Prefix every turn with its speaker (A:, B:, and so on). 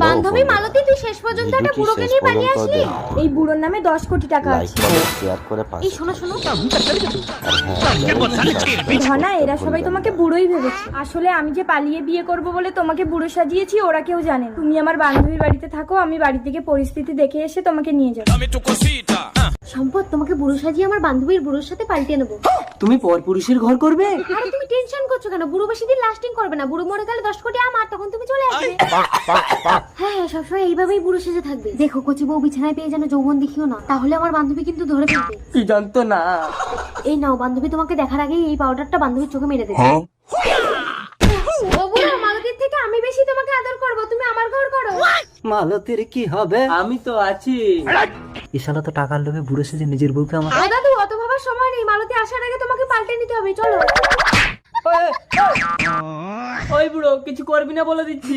A: বান্ধবী মালতী, তুই শেষ পর্যন্ত একটা বুড়োকে নিয়ে পালিয়ে আসলি।
B: এই বুড়োর নামে 10 কোটি টাকা আছে।
A: এই শোনো শোনো,
B: ধনা, এরা সবাই তোমাকে বুড়োই ভেবেছে। আসলে আমি যে পালিয়ে বিয়ে করব বলে তোমাকে বুড়ো সাজিয়েছি, ওরা কেউ জানে না। তুমি আমার বান্ধবীর বাড়িতে থাকো, আমি বাড়ি থেকে পরিস্থিতি দেখে এসে তোমাকে নিয়ে যাবো।
A: সম্পদ, তোমাকে বুড়ো সাজিয়ে আমার বান্ধবীর বুড়োর সাথে পাল্টে নেবো।
C: তুমি পরপুরুষের ঘর করবে?
A: আরে তুমি টেনশন করছো কেন? বুড়ো বেশি দিন লাস্টিং করবে না। বুড়ো মরে গেলে 10 কোটি আমার, তখন তুমি চলে আসবে। হ্যাঁ হ্যাঁ, সবসময় এইভাবেই বুড়ো সেজে থাকবে। দেখো কচি বউ বিছানায় পেয়ে যেন যৌবন দেখিও না, তাহলে আমার বান্ধবী কিন্তু ধরে ফেলবে।
C: কি জানতো না।
A: এই নাও, বান্ধবী তোমাকে দেখার আগেই এই পাউডারটা বান্ধবীর চোখে মেরে দেবে। ও বুড়ো, মালতীর থেকে আমি বেশি তোমাকে আদর করব, তুমি আমার ঘর করো।
C: মালতীর কি হবে? আমি তো আছি। ইশালা তো টাকার লোভে বুড়ো সেজে নিজের বউকে আমার।
A: ও দাদু, অত ভাবার সময় নেই। মালতী আসার আগে তোমাকে পাল্টে নিতে হবে, চলো।
C: ওই বুড়ো, কিছু করবি না বলে দিচ্ছি।